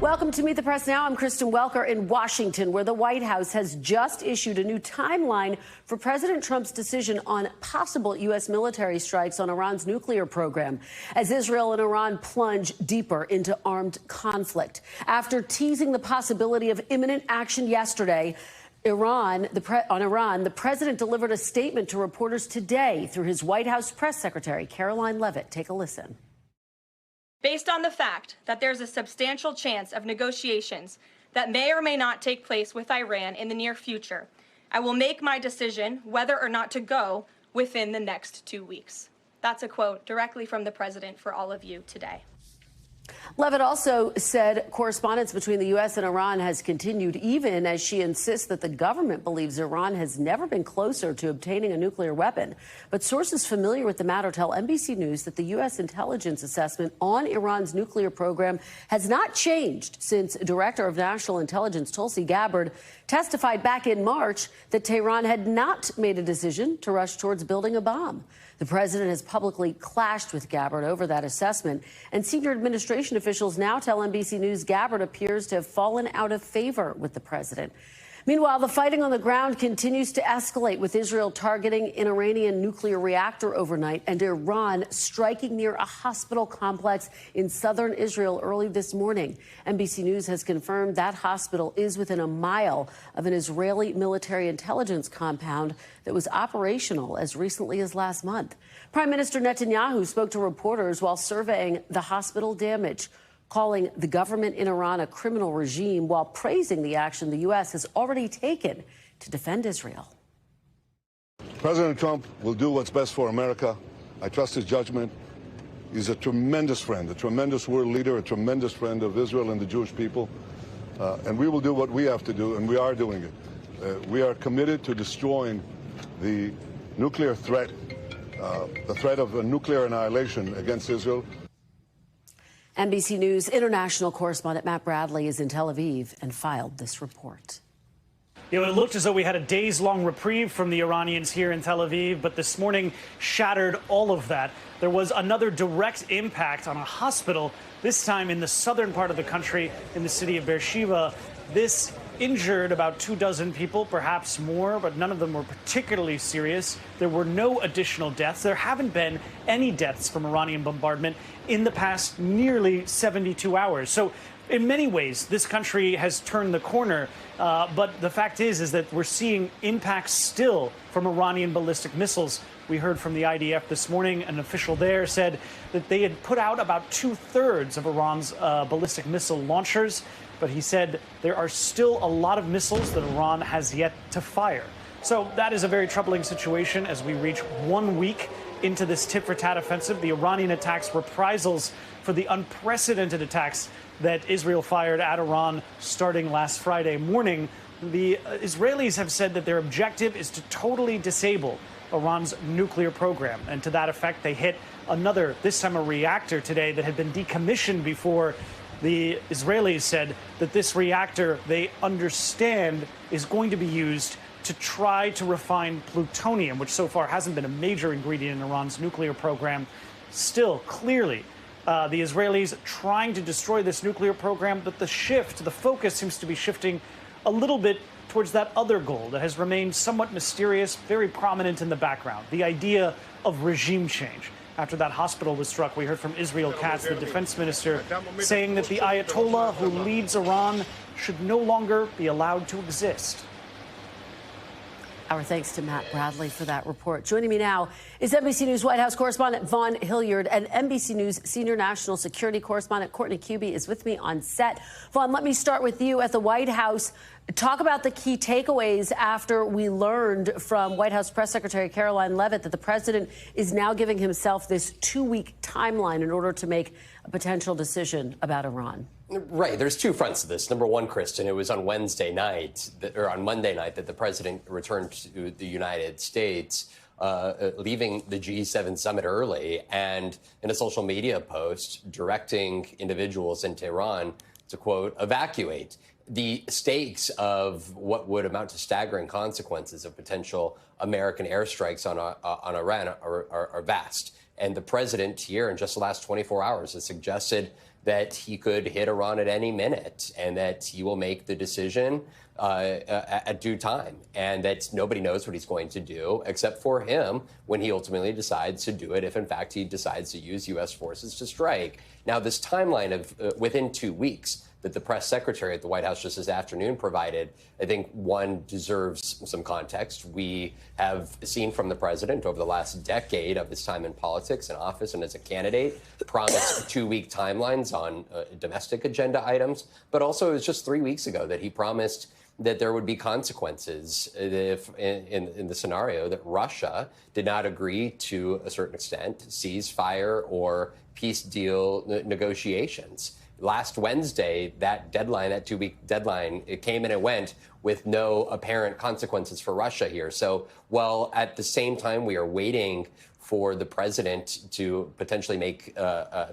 Welcome to Meet the Press Now. I'm Kristen Welker in Washington, where the White House has just issued a new timeline for President Trump's decision on possible U.S. military strikes on Iran's nuclear program, as Israel and Iran plunge deeper into armed conflict. After teasing the possibility of imminent action yesterday, the president delivered a statement to reporters today through his White House press secretary, Caroline Leavitt. Take a listen. Based on the fact that there's a substantial chance of negotiations that may or may not take place with Iran in the near future, I will make my decision whether or not to go within the next 2 weeks. That's a quote directly from the president for all of you today. Leavitt also said correspondence between the U.S. and Iran has continued, even as she insists that the government believes Iran has never been closer to obtaining a nuclear weapon. But sources familiar with the matter tell NBC News that the U.S. intelligence assessment on Iran's nuclear program has not changed since Director of National Intelligence Tulsi Gabbard testified back in March that Tehran had not made a decision to rush towards building a bomb. The president has publicly clashed with Gabbard over that assessment, and senior administration officials now tell NBC News Gabbard appears to have fallen out of favor with the president. Meanwhile, the fighting on the ground continues to escalate, with Israel targeting an Iranian nuclear reactor overnight and Iran striking near a hospital complex in southern Israel early this morning. NBC News has confirmed that hospital is within a mile of an Israeli military intelligence compound that was operational as recently as last month. Prime Minister Netanyahu spoke to reporters while surveying the hospital damage, calling the government in Iran a criminal regime while praising the action the U.S. has already taken to defend Israel. President Trump will do what's best for America. I trust his judgment. He's a tremendous friend, a tremendous world leader, a tremendous friend of Israel and the Jewish people. And we will do what we have to do, and we are doing it. We are committed to destroying the nuclear threat, the threat of a nuclear annihilation against Israel. NBC News international correspondent Matt Bradley is in Tel Aviv and filed this report. You know, it looked as though we had a days-long reprieve from the Iranians here in Tel Aviv, but this morning shattered all of that. There was another direct impact on a hospital, this time in the southern part of the country, in the city of Beersheba. This injured about 24 people, perhaps more, but none of them were particularly serious. There were no additional deaths. There haven't been any deaths from Iranian bombardment in the past nearly 72 hours. So in many ways, this country has turned the corner. But the fact is that we're seeing impacts still from Iranian ballistic missiles. We heard from the IDF this morning. An official there said that they had put out about 2/3 of Iran's ballistic missile launchers. But he said there are still a lot of missiles that Iran has yet to fire. So that is a very troubling situation as we reach 1 week into this tit-for-tat offensive. The Iranian attacks reprisals for the unprecedented attacks that Israel fired at Iran starting last Friday morning. The Israelis have said that their objective is to totally disable Iran's nuclear program. And to that effect, they hit another, this time a reactor today that had been decommissioned before. The Israelis said that this reactor, they understand, is going to be used to try to refine plutonium, which so far hasn't been a major ingredient in Iran's nuclear program. Still, clearly, the Israelis trying to destroy this nuclear program, but the focus seems to be shifting a little bit towards that other goal that has remained somewhat mysterious, very prominent in the background, the idea of regime change. After that hospital was struck, we heard from Israel Katz, the defense minister, saying that the Ayatollah who leads Iran should no longer be allowed to exist. Our thanks to Matt Bradley for that report. Joining me now is NBC News White House correspondent Vaughn Hillyard, and NBC News senior national security correspondent Courtney Kube is with me on set. Vaughn, let me start with you at the White House. Talk about the key takeaways after we learned from White House Press Secretary Caroline Leavitt that the president is now giving himself this 2-week timeline in order to make a potential decision about Iran. Right. There's two fronts to this. Number one, Kristen, it was on Monday night that the president returned to the United States, leaving the G7 summit early, and in a social media post directing individuals in Tehran to, quote, evacuate. The stakes of what would amount to staggering consequences of potential American airstrikes on Iran are vast. And the president here in just the last 24 hours has suggested that he could hit Iran at any minute and that he will make the decision at due time, and that nobody knows what he's going to do except for him when he ultimately decides to do it, if in fact he decides to use U.S. forces to strike. Now, this timeline of within 2 weeks that the press secretary at the White House just this afternoon provided, I think one deserves some context. We have seen from the president over the last decade of his time in politics and office and as a candidate promise 2-week timelines on domestic agenda items. But also it was just 3 weeks ago that he promised that there would be consequences if, in the scenario that Russia did not agree to a certain extent ceasefire or peace deal negotiations. Last Wednesday, that deadline, that 2-week deadline, it came and it went with no apparent consequences for Russia here. So while at the same time we are waiting for the president to potentially make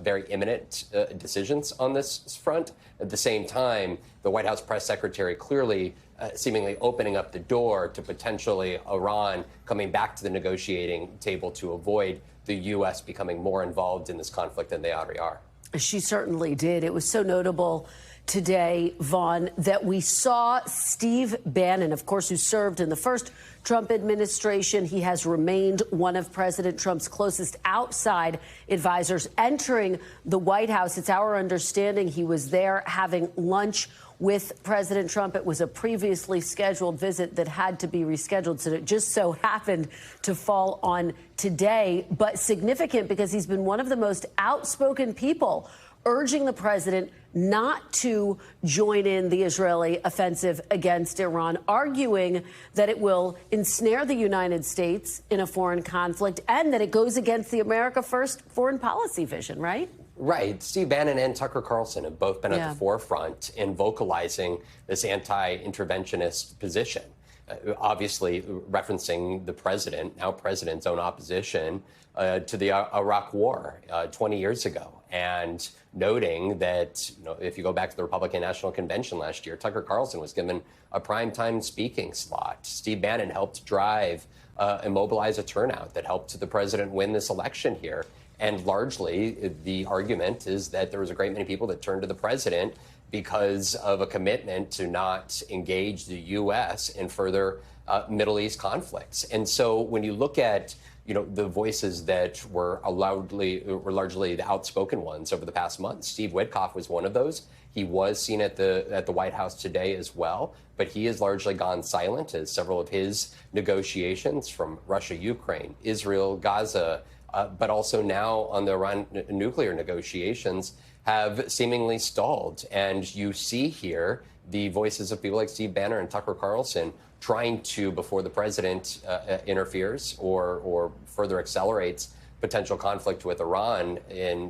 very imminent decisions on this front, at the same time, the White House press secretary clearly seemingly opening up the door to potentially Iran coming back to the negotiating table to avoid the U.S. becoming more involved in this conflict than they already are. She certainly did. It was so notable today, Vaughn, that we saw Steve Bannon, of course, who served in the first Trump administration. He has remained one of President Trump's closest outside advisors, entering the White House. It's our understanding he was there having lunch with President Trump. It was a previously scheduled visit that had to be rescheduled, so it just so happened to fall on today. But significant because he's been one of the most outspoken people urging the president not to join in the Israeli offensive against Iran, arguing that it will ensnare the United States in a foreign conflict and that it goes against the America First foreign policy vision, right? Right. Steve Bannon and Tucker Carlson have both been at the forefront in vocalizing this anti-interventionist position, obviously referencing the president, now president's own opposition to the Iraq War 20 years ago, and noting that, if you go back to the Republican National Convention last year, Tucker Carlson was given a primetime speaking slot. Steve Bannon helped drive and mobilize a turnout that helped the president win this election here. And largely, the argument is that there was a great many people that turned to the president because of a commitment to not engage the U.S. in further Middle East conflicts. And so when you look at the voices that were largely the outspoken ones over the past month, Steve Witkoff was one of those. He was seen at the White House today as well, but he has largely gone silent as several of his negotiations from Russia, Ukraine, Israel, Gaza, but also now on the Iran nuclear negotiations have seemingly stalled. And you see here the voices of people like Steve Bannon and Tucker Carlson trying to, before the president interferes or further accelerates potential conflict with Iran,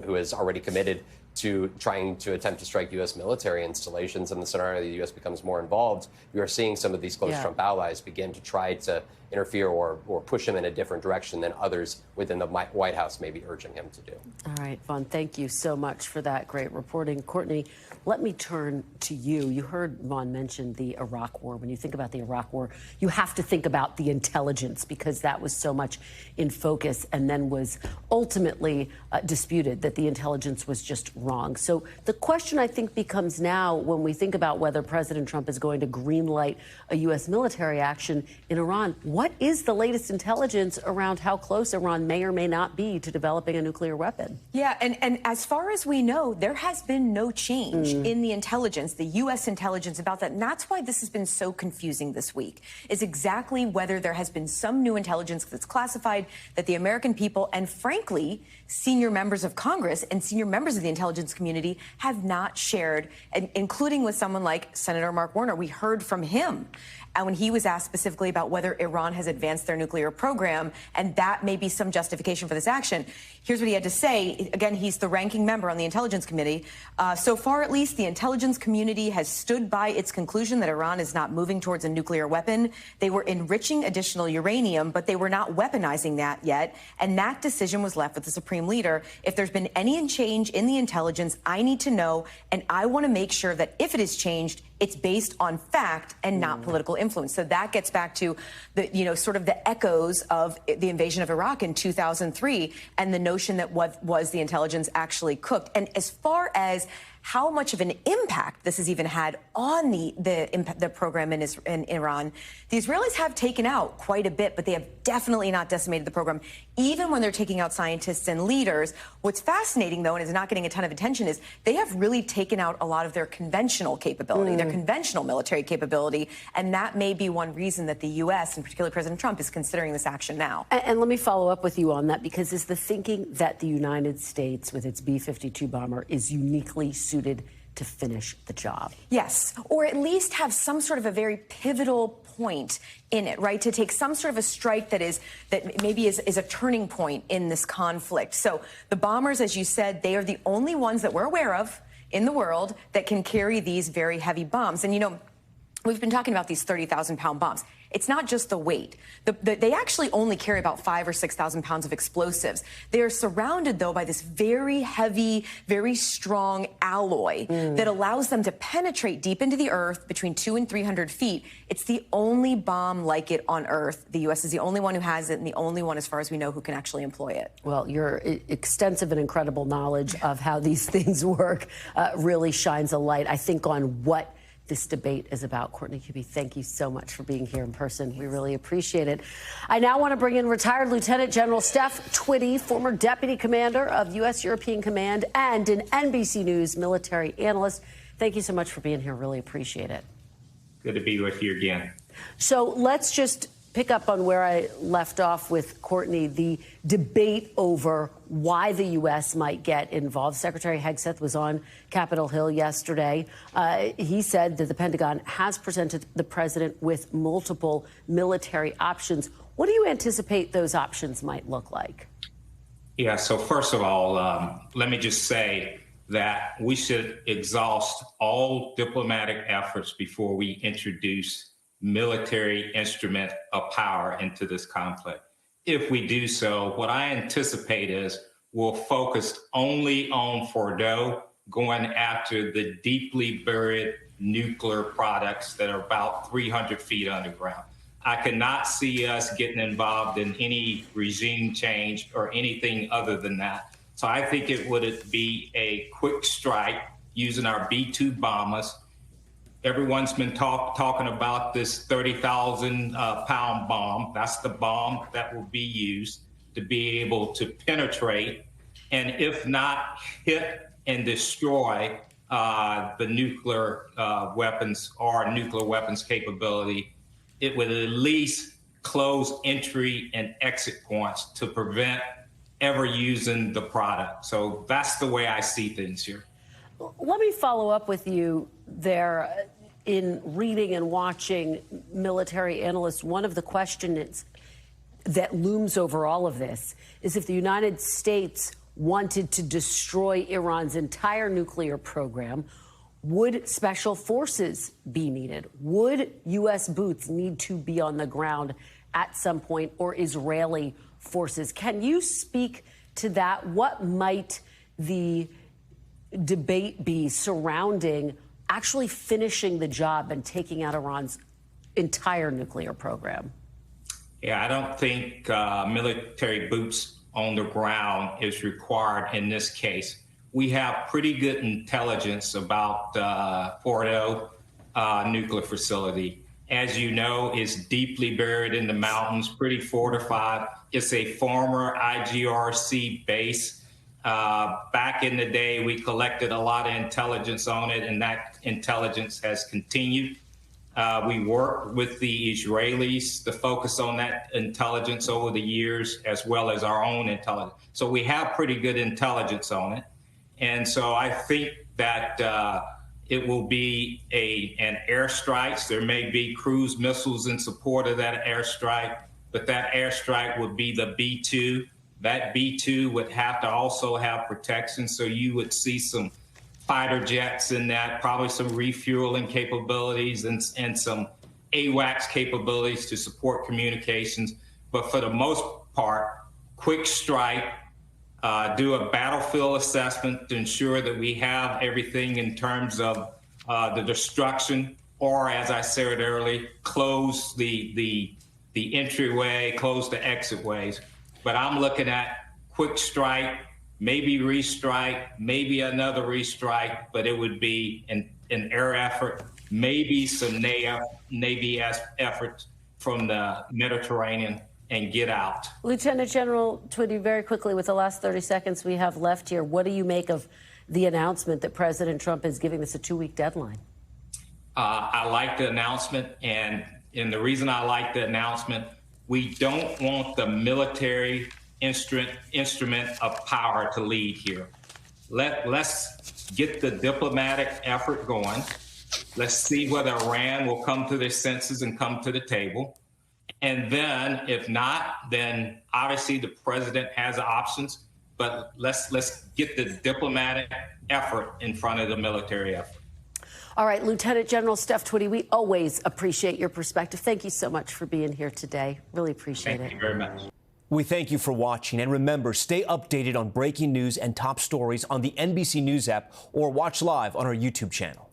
who has already committed to trying to attempt to strike U.S. military installations in the scenario the U.S. becomes more involved. You are seeing some of these close Trump allies begin to try to interfere or push him in a different direction than others within the White House may be urging him to do. All right, Vaughn, thank you so much for that great reporting. Courtney, let me turn to you. You heard Vaughn mention the Iraq War. When you think about the Iraq War, you have to think about the intelligence, because that was so much in focus and then was ultimately disputed, that the intelligence was just wrong. So the question, I think, becomes now, when we think about whether President Trump is going to greenlight a U.S. military action in Iran, what is the latest intelligence around how close Iran may or may not be to developing a nuclear weapon? Yeah, and as far as we know, there has been no change in the intelligence, the U.S. intelligence about that. And that's why this has been so confusing this week, is exactly whether there has been some new intelligence that's classified that the American people and, frankly, senior members of Congress and senior members of the intelligence community have not shared, and including with someone like Senator Mark Warner. We heard from him when he was asked specifically about whether Iran has advanced their nuclear program, and that may be some justification for this action. Here's what he had to say. Again, he's the ranking member on the Intelligence Committee. So far, at least, the intelligence community has stood by its conclusion that Iran is not moving towards a nuclear weapon. They were enriching additional uranium, but they were not weaponizing that yet. And that decision was left with the Supreme Leader. If there's been any change in the intelligence intelligence. I need to know, and I want to make sure that if it is changed, it's based on fact and not political influence. So that gets back to the, sort of the echoes of the invasion of Iraq in 2003 and the notion that what was the intelligence actually cooked. And as far as how much of an impact this has even had on the program in Iran, the Israelis have taken out quite a bit, but they have definitely not decimated the program, even when they're taking out scientists and leaders. What's fascinating, though, and is not getting a ton of attention, is they have really taken out a lot of their conventional capability, their conventional military capability, and that may be one reason that the U.S., and particularly President Trump, is considering this action now. And let me follow up with you on that, because is the thinking that the United States, with its B-52 bomber, is uniquely suited to finish the job? Yes, or at least have some sort of a very pivotal point in it, right? To take some sort of a strike that maybe is a turning point in this conflict. So the bombers, as you said, they are the only ones that we're aware of in the world that can carry these very heavy bombs. And, we've been talking about these 30,000-pound bombs. It's not just the weight. They actually only carry about 5,000 or 6,000 pounds of explosives. They are surrounded, though, by this very heavy, very strong alloy that allows them to penetrate deep into the earth between 200 and 300 feet. It's the only bomb like it on Earth. The U.S. is the only one who has it, and the only one, as far as we know, who can actually employ it. Well, your extensive and incredible knowledge of how these things work really shines a light, I think, on what this debate is about. Courtney Kube, thank you so much for being here in person. We really appreciate it. I now want to bring in retired Lieutenant General Steph Twitty, former Deputy Commander of U.S. European Command and an NBC News military analyst. Thank you so much for being here. Really appreciate it. Good to be with you again. So let's just pick up on where I left off with Courtney, the debate over why the U.S. might get involved. Secretary Hegseth was on Capitol Hill yesterday. He said that the Pentagon has presented the president with multiple military options. What do you anticipate those options might look like? Yeah, so first of all, let me just say that we should exhaust all diplomatic efforts before we introduce military instrument of power into this conflict. If we do so, what I anticipate is we'll focus only on Fordo, going after the deeply buried nuclear products that are about 300 feet underground. I cannot see us getting involved in any regime change or anything other than that. So I think it would be a quick strike using our B-2 bombers. Everyone's been talking about this 30,000 pound bomb. That's the bomb that will be used to be able to penetrate and, if not hit and destroy the nuclear weapons or nuclear weapons capability, it would at least close entry and exit points to prevent ever using the product. So that's the way I see things here. Let me follow up with you there. In reading and watching military analysts, one of the questions that looms over all of this is if the United States wanted to destroy Iran's entire nuclear program, would special forces be needed? Would U.S. boots need to be on the ground at some point, or Israeli forces? Can you speak to that? What might the debate be surrounding actually finishing the job and taking out Iran's entire nuclear program? Yeah, I don't think military boots on the ground is required in this case. We have pretty good intelligence about Fordo nuclear facility. As you know, it's deeply buried in the mountains, pretty fortified. It's a former IGRC base. Back in the day, we collected a lot of intelligence on it, and that intelligence has continued. We worked with the Israelis to focus on that intelligence over the years, as well as our own intelligence. So we have pretty good intelligence on it. And so I think that it will be an airstrike. There may be cruise missiles in support of that airstrike, but that airstrike would be the B-2. That B-2 would have to also have protection, so you would see some fighter jets in that, probably some refueling capabilities and some AWACS capabilities to support communications. But for the most part, quick strike, do a battlefield assessment to ensure that we have everything in terms of the destruction, or as I said earlier, close the entryway, close the exit ways. But I'm looking at quick strike, maybe restrike, maybe another restrike, but it would be an air effort, maybe some Navy efforts from the Mediterranean, and get out. Lieutenant General Twitty, very quickly, with the last 30 seconds we have left here, what do you make of the announcement that President Trump is giving this a 2-week deadline? I like the announcement, and the reason I like the announcement, we don't want the military instrument of power to lead here. Let's get the diplomatic effort going. Let's see whether Iran will come to their senses and come to the table. And then, if not, then obviously the president has options. But let's get the diplomatic effort in front of the military effort. All right, Lieutenant General Steph Twitty, we always appreciate your perspective. Thank you so much for being here today. Really appreciate it. Thank you very much. We thank you for watching. And remember, stay updated on breaking news and top stories on the NBC News app or watch live on our YouTube channel.